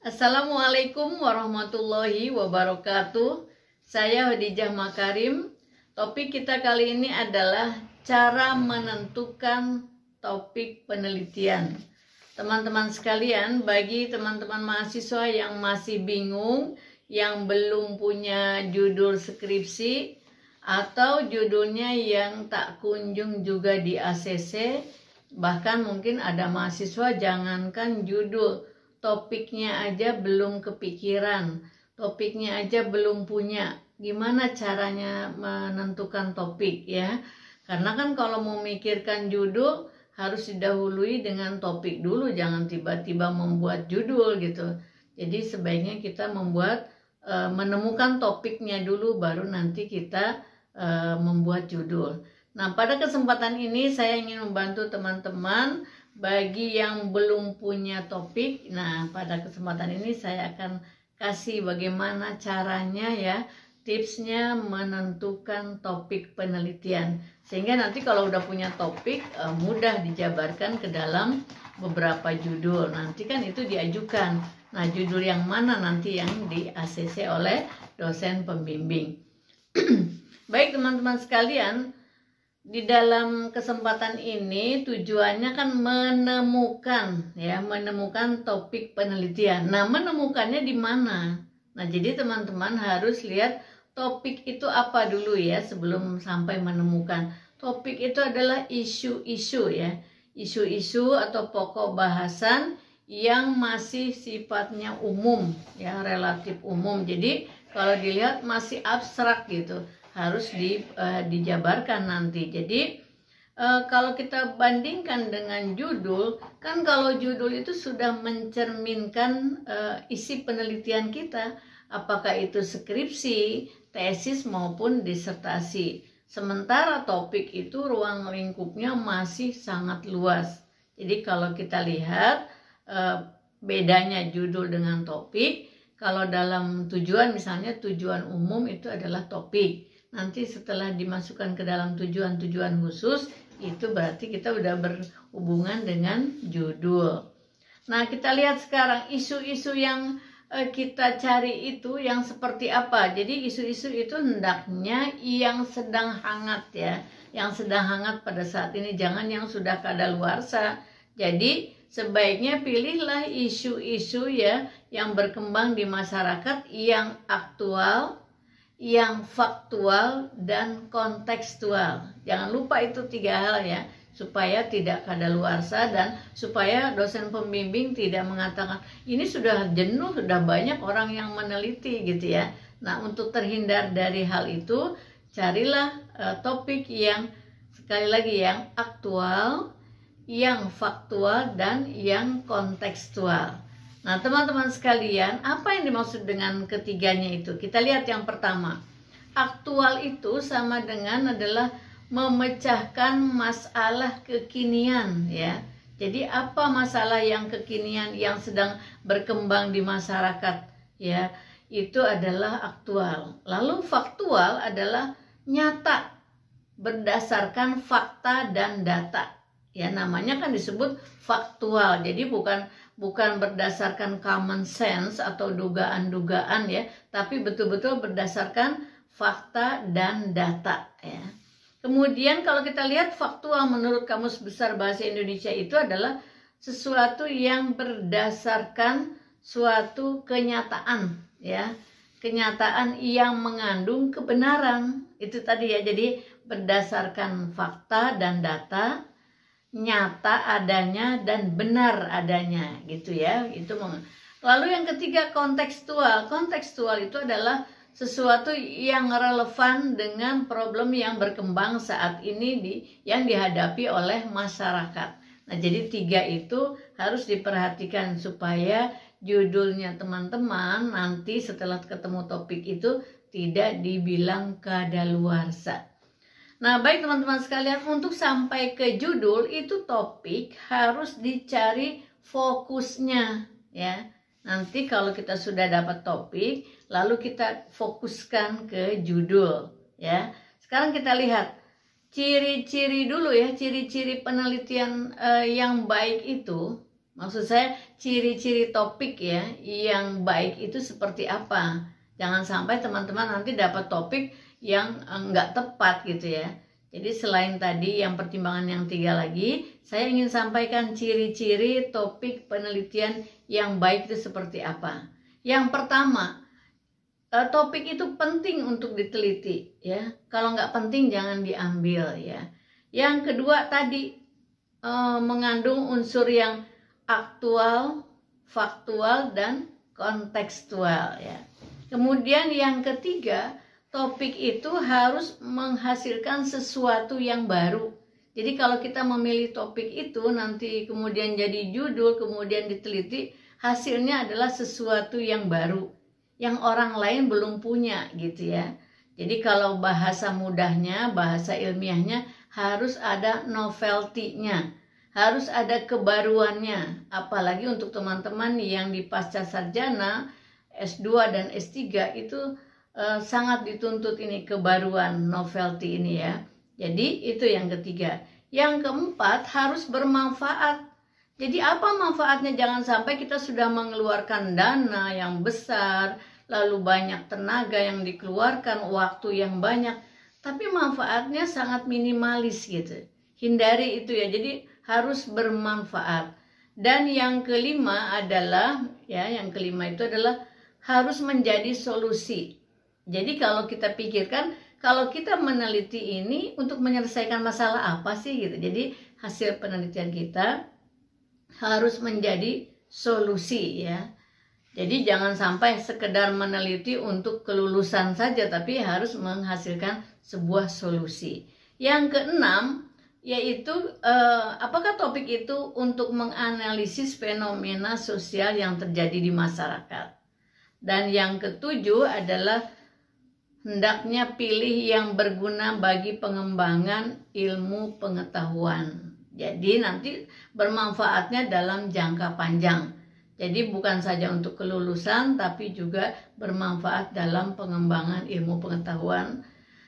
Assalamualaikum warahmatullahi wabarakatuh. Saya Khadijah Makarim. Topik kita kali ini adalah cara menentukan topik penelitian. Teman-teman sekalian, bagi teman-teman mahasiswa yang masih bingung, yang belum punya judul skripsi, atau judulnya yang tak kunjung juga di ACC, bahkan mungkin ada mahasiswa jangankan judul, topiknya aja belum kepikiran, topiknya aja belum punya. Gimana caranya menentukan topik ya? Karena kan kalau mau memikirkan judul harus didahului dengan topik dulu, jangan tiba-tiba membuat judul gitu. Jadi sebaiknya kita menemukan topiknya dulu, baru nanti kita membuat judul. Nah, pada kesempatan ini saya ingin membantu teman-teman bagi yang belum punya topik. Nah, pada kesempatan ini saya akan kasih bagaimana caranya ya, tipsnya menentukan topik penelitian. Sehingga nanti kalau udah punya topik, mudah dijabarkan ke dalam beberapa judul. Nanti kan itu diajukan. Nah, judul yang mana nanti yang di ACC oleh dosen pembimbing. Baik teman-teman sekalian, di dalam kesempatan ini tujuannya kan menemukan topik penelitian. Nah, menemukannya di mana? Nah, jadi teman-teman harus lihat topik itu apa dulu ya sebelum sampai menemukan. Topik itu adalah isu-isu ya. Isu-isu atau pokok bahasan yang masih sifatnya umum ya, relatif umum. Jadi kalau dilihat masih abstrak gitu, harus dijabarkan nanti. Jadi kalau kita bandingkan dengan judul, kan kalau judul itu sudah mencerminkan isi penelitian kita, apakah itu skripsi, tesis maupun disertasi. Sementara topik itu ruang lingkupnya masih sangat luas. Jadi kalau kita lihat bedanya judul dengan topik, kalau dalam tujuan misalnya tujuan umum itu adalah topik. Nanti setelah dimasukkan ke dalam tujuan-tujuan khusus, itu berarti kita udah berhubungan dengan judul. Nah, kita lihat sekarang isu-isu yang kita cari itu yang seperti apa. Jadi isu-isu itu hendaknya yang sedang hangat ya. Yang sedang hangat pada saat ini, jangan yang sudah kadaluarsa. Jadi sebaiknya pilihlah isu-isu ya yang berkembang di masyarakat, yang aktual, yang faktual, dan kontekstual. Jangan lupa itu 3 hal ya, supaya tidak kadaluarsa dan supaya dosen pembimbing tidak mengatakan ini sudah jenuh, sudah banyak orang yang meneliti gitu ya. Nah, untuk terhindar dari hal itu, carilah topik yang sekali lagi yang aktual, yang faktual, dan yang kontekstual. Nah, teman-teman sekalian, apa yang dimaksud dengan ketiganya itu? Kita lihat yang pertama. Aktual itu sama dengan adalah memecahkan masalah kekinian ya. Jadi apa masalah yang kekinian yang sedang berkembang di masyarakat ya? Itu adalah aktual. Lalu faktual adalah nyata, berdasarkan fakta dan data. Ya, namanya kan disebut faktual. Jadi bukan berdasarkan common sense atau dugaan-dugaan ya, tapi betul-betul berdasarkan fakta dan data ya. Kemudian kalau kita lihat faktual menurut Kamus Besar Bahasa Indonesia itu adalah sesuatu yang berdasarkan suatu kenyataan ya. Kenyataan yang mengandung kebenaran. Itu tadi ya. Jadi berdasarkan fakta dan data, nyata adanya dan benar adanya gitu ya. Lalu yang ketiga kontekstual. Kontekstual itu adalah sesuatu yang relevan dengan problem yang berkembang saat ini yang dihadapi oleh masyarakat. Nah, jadi 3 itu harus diperhatikan supaya judulnya teman-teman nanti setelah ketemu topik itu tidak dibilang kadaluarsa. Nah, baik teman-teman sekalian, untuk sampai ke judul itu topik harus dicari fokusnya ya. Nanti kalau kita sudah dapat topik, lalu kita fokuskan ke judul ya. Sekarang kita lihat ciri-ciri dulu ya, ciri-ciri penelitian yang baik itu Maksud saya ciri-ciri topik ya yang baik itu seperti apa. Jangan sampai teman-teman nanti dapat topik yang nggak tepat gitu ya. Jadi selain tadi yang pertimbangan yang 3 lagi, saya ingin sampaikan ciri-ciri topik penelitian yang baik itu seperti apa. Yang pertama, topik itu penting untuk diteliti ya. Kalau nggak penting jangan diambil ya. Yang kedua tadi mengandung unsur yang aktual, faktual, dan kontekstual ya. Kemudian yang ketiga, topik itu harus menghasilkan sesuatu yang baru. Jadi kalau kita memilih topik itu nanti kemudian jadi judul, kemudian diteliti, hasilnya adalah sesuatu yang baru, yang orang lain belum punya gitu ya. Jadi kalau bahasa mudahnya, bahasa ilmiahnya harus ada novelty-nya. Harus ada kebaruannya, apalagi untuk teman-teman yang di pasca sarjana, S2 dan S3 itu sangat dituntut ini kebaruan, novelty ini ya. Jadi itu yang ketiga. Yang keempat harus bermanfaat. Jadi apa manfaatnya? Jangan sampai kita sudah mengeluarkan dana yang besar, lalu banyak tenaga yang dikeluarkan, waktu yang banyak, tapi manfaatnya sangat minimalis gitu. Hindari itu ya. Jadi harus bermanfaat. Dan yang kelima adalah yang kelima itu adalah harus menjadi solusi. Jadi kalau kita pikirkan, kalau kita meneliti ini untuk menyelesaikan masalah apa sih gitu. Jadi hasil penelitian kita harus menjadi solusi ya. Jadi jangan sampai sekedar meneliti untuk kelulusan saja, tapi harus menghasilkan sebuah solusi. Yang keenam yaitu apakah topik itu untuk menganalisis fenomena sosial yang terjadi di masyarakat. Dan yang ketujuh adalah hendaknya pilih yang berguna bagi pengembangan ilmu pengetahuan. Jadi nanti bermanfaatnya dalam jangka panjang. Jadi bukan saja untuk kelulusan tapi juga bermanfaat dalam pengembangan ilmu pengetahuan.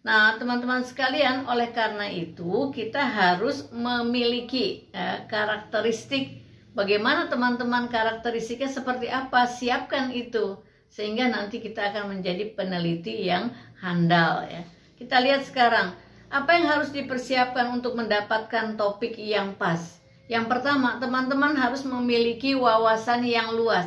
Nah, teman-teman sekalian, oleh karena itu kita harus memiliki karakteristik. Bagaimana teman-teman karakteristiknya seperti apa? Siapkan itu sehingga nanti kita akan menjadi peneliti yang handal ya. Kita lihat sekarang apa yang harus dipersiapkan untuk mendapatkan topik yang pas. Yang pertama, teman-teman harus memiliki wawasan yang luas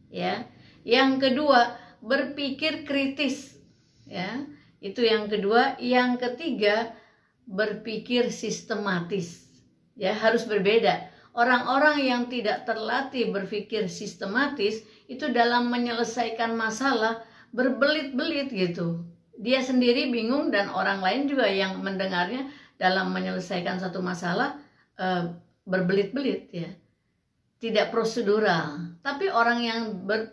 ya. Yang kedua, berpikir kritis ya. Itu yang kedua. Yang ketiga, berpikir sistematis. Ya, harus berbeda. Orang-orang yang tidak terlatih berpikir sistematis itu dalam menyelesaikan masalah berbelit-belit gitu. Dia sendiri bingung dan orang lain juga yang mendengarnya dalam menyelesaikan satu masalah berbelit-belit ya. Tidak prosedural. Tapi orang yang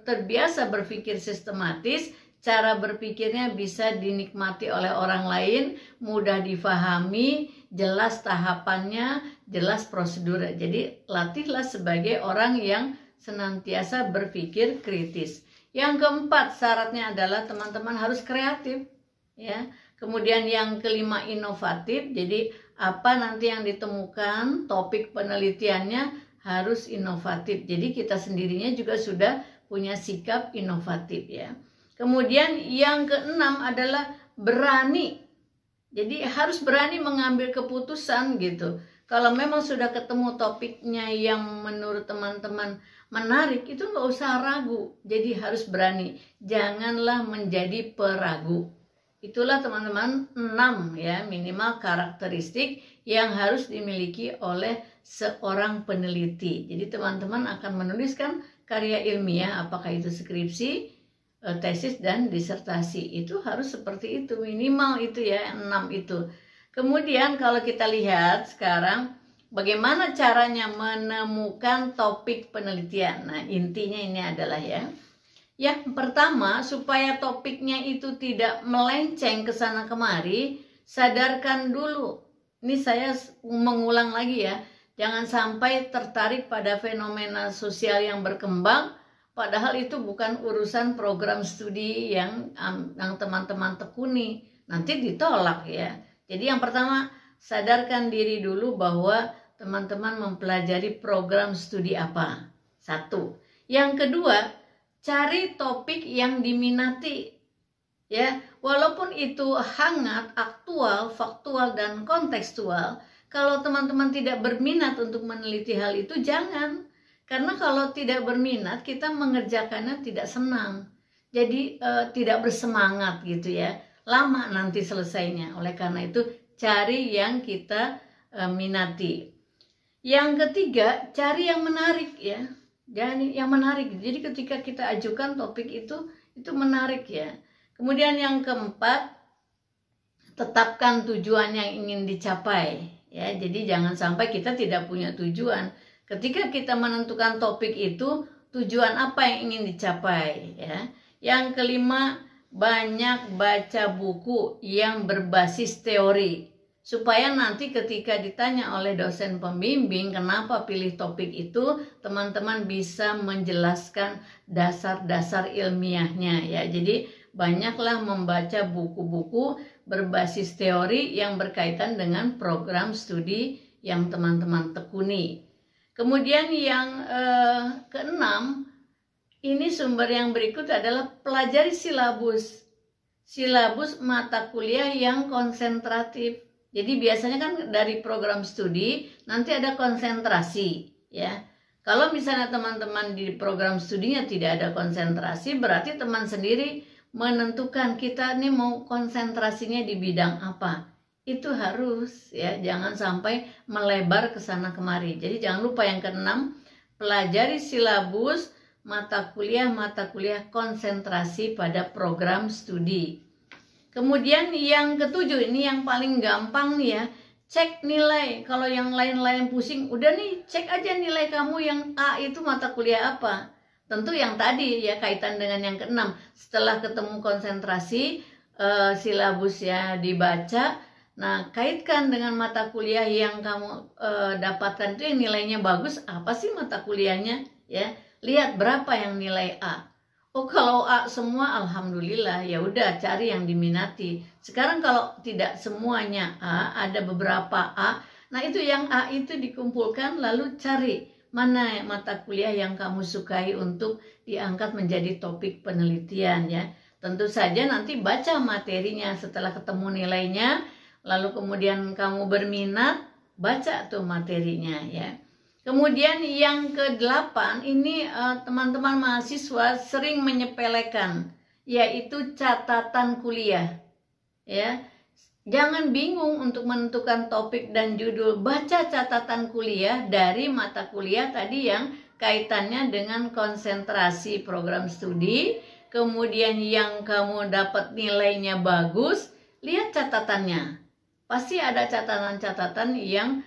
terbiasa berpikir sistematis, cara berpikirnya bisa dinikmati oleh orang lain, mudah difahami, jelas tahapannya, jelas prosedurnya. Jadi latihlah sebagai orang yang senantiasa berpikir kritis. Yang keempat syaratnya adalah teman-teman harus kreatif ya. Kemudian yang kelima inovatif. Jadi apa nanti yang ditemukan, topik penelitiannya harus inovatif. Jadi kita sendirinya juga sudah punya sikap inovatif ya. Kemudian yang keenam adalah berani. Jadi harus berani mengambil keputusan gitu. Kalau memang sudah ketemu topiknya yang menurut teman-teman menarik, itu nggak usah ragu. Jadi harus berani. Janganlah menjadi peragu. Itulah teman-teman 6 ya minimal karakteristik yang harus dimiliki oleh seorang peneliti. Jadi teman-teman akan menuliskan karya ilmiah, apakah itu skripsi, tesis dan disertasi, itu harus seperti itu minimal itu ya 6 itu. Kemudian kalau kita lihat sekarang bagaimana caranya menemukan topik penelitian. Nah intinya ini adalah yang pertama, supaya topiknya itu tidak melenceng ke sana kemari, sadarkan dulu. Ini saya mengulang lagi ya, jangan sampai tertarik pada fenomena sosial yang berkembang, padahal itu bukan urusan program studi yang teman-teman tekuni, nanti ditolak ya. Jadi yang pertama, sadarkan diri dulu bahwa teman-teman mempelajari program studi apa. Satu. Yang kedua, cari topik yang diminati. Ya, walaupun itu hangat, aktual, faktual, dan kontekstual, kalau teman-teman tidak berminat untuk meneliti hal itu, jangan. Karena kalau tidak berminat, kita mengerjakannya tidak senang. Jadi tidak bersemangat gitu ya. Lama nanti selesainya. Oleh karena itu, cari yang kita minati. Yang ketiga, cari yang menarik ya. Jangan yang menarik. Jadi ketika kita ajukan topik itu menarik ya. Kemudian yang keempat, tetapkan tujuan yang ingin dicapai ya. Jadi jangan sampai kita tidak punya tujuan. Ketika kita menentukan topik itu, tujuan apa yang ingin dicapai ya. Yang kelima, banyak baca buku yang berbasis teori. Supaya nanti ketika ditanya oleh dosen pembimbing kenapa pilih topik itu, teman-teman bisa menjelaskan dasar-dasar ilmiahnya ya. Jadi banyaklah membaca buku-buku berbasis teori yang berkaitan dengan program studi yang teman-teman tekuni. Kemudian yang keenam, ini sumber yang berikut adalah pelajari silabus. Silabus mata kuliah yang konsentratif. Jadi biasanya kan dari program studi nanti ada konsentrasi ya. Kalau misalnya teman-teman di program studinya tidak ada konsentrasi, berarti teman sendiri menentukan kita nih mau konsentrasinya di bidang apa. Itu harus ya, jangan sampai melebar ke sana kemari. Jadi jangan lupa yang keenam, pelajari silabus mata kuliah konsentrasi pada program studi. Kemudian yang ketujuh, ini yang paling gampang nih ya, cek nilai. Kalau yang lain-lain pusing, udah nih cek aja nilai kamu yang A itu mata kuliah apa. Tentu yang tadi ya kaitan dengan yang keenam. Setelah ketemu konsentrasi, silabusnya dibaca. Nah, kaitkan dengan mata kuliah yang kamu dapatkan itu yang nilainya bagus, apa sih mata kuliahnya ya. Lihat berapa yang nilai A. Oh, kalau A semua alhamdulillah, ya udah cari yang diminati. Sekarang kalau tidak semuanya A, ada beberapa A. Nah, itu yang A itu dikumpulkan lalu cari mana mata kuliah yang kamu sukai untuk diangkat menjadi topik penelitian ya. Tentu saja nanti baca materinya setelah ketemu nilainya, lalu kemudian kamu berminat, baca tuh materinya ya. Kemudian yang ke-8 ini teman-teman mahasiswa sering menyepelekan, yaitu catatan kuliah. Ya, jangan bingung untuk menentukan topik dan judul. Baca catatan kuliah dari mata kuliah tadi yang kaitannya dengan konsentrasi program studi. Kemudian yang kamu dapat nilainya bagus, lihat catatannya. Pasti ada catatan-catatan yang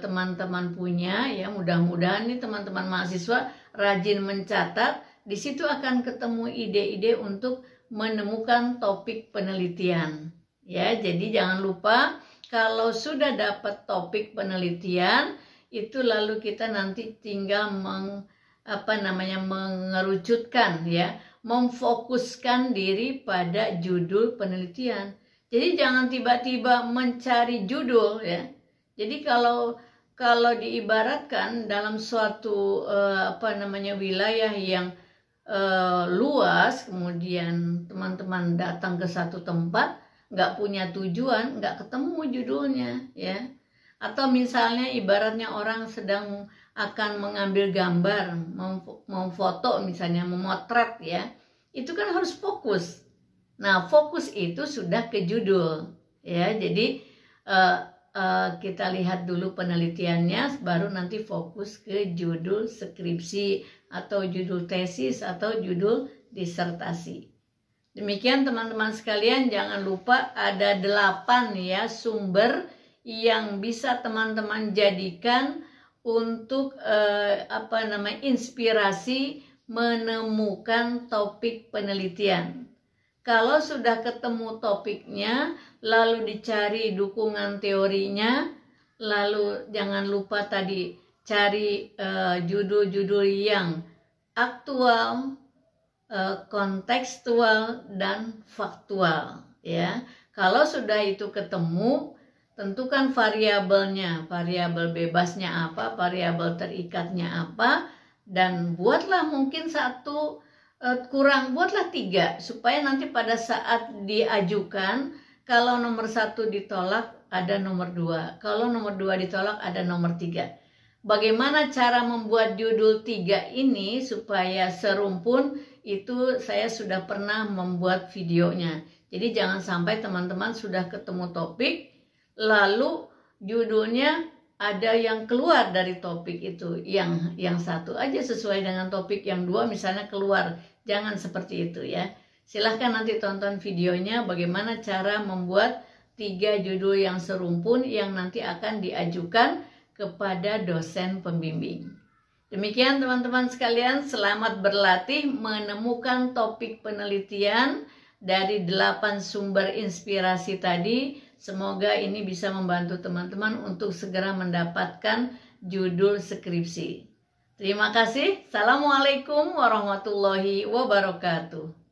teman-teman punya ya. Mudah-mudahan nih teman-teman mahasiswa rajin mencatat. Di situ akan ketemu ide-ide untuk menemukan topik penelitian ya. Jadi jangan lupa kalau sudah dapat topik penelitian itu lalu kita nanti tinggal mengerucutkan ya, memfokuskan diri pada judul penelitian. Jadi jangan tiba-tiba mencari judul ya. Jadi kalau diibaratkan dalam suatu wilayah yang luas, kemudian teman-teman datang ke satu tempat, nggak punya tujuan, nggak ketemu judulnya ya. Atau misalnya ibaratnya orang sedang akan mengambil gambar, memfoto misalnya, memotret ya, itu kan harus fokus. Nah, fokus itu sudah ke judul ya. Jadi kita lihat dulu penelitiannya, baru nanti fokus ke judul skripsi atau judul tesis atau judul disertasi. Demikian teman-teman sekalian, jangan lupa ada 8 ya sumber yang bisa teman-teman jadikan untuk inspirasi menemukan topik penelitian. Kalau sudah ketemu topiknya, lalu dicari dukungan teorinya, lalu jangan lupa tadi cari judul-judul yang aktual, kontekstual, dan faktual ya. Kalau sudah itu ketemu, tentukan variabelnya, variabel bebasnya apa, variabel terikatnya apa, dan buatlah mungkin satu, buatlah 3, supaya nanti pada saat diajukan, kalau nomor 1 ditolak, ada nomor 2. Kalau nomor 2 ditolak, ada nomor 3. Bagaimana cara membuat judul 3 ini supaya serumpun, itu saya sudah pernah membuat videonya. Jadi jangan sampai teman-teman sudah ketemu topik, lalu judulnya ada yang keluar dari topik itu. Yang satu aja sesuai dengan topik, yang 2 misalnya keluar. Jangan seperti itu ya. Silahkan nanti tonton videonya bagaimana cara membuat 3 judul yang serumpun yang nanti akan diajukan kepada dosen pembimbing. Demikian teman-teman sekalian, selamat berlatih menemukan topik penelitian dari 8 sumber inspirasi tadi. Semoga ini bisa membantu teman-teman untuk segera mendapatkan judul skripsi. Terima kasih. Assalamualaikum warahmatullahi wabarakatuh.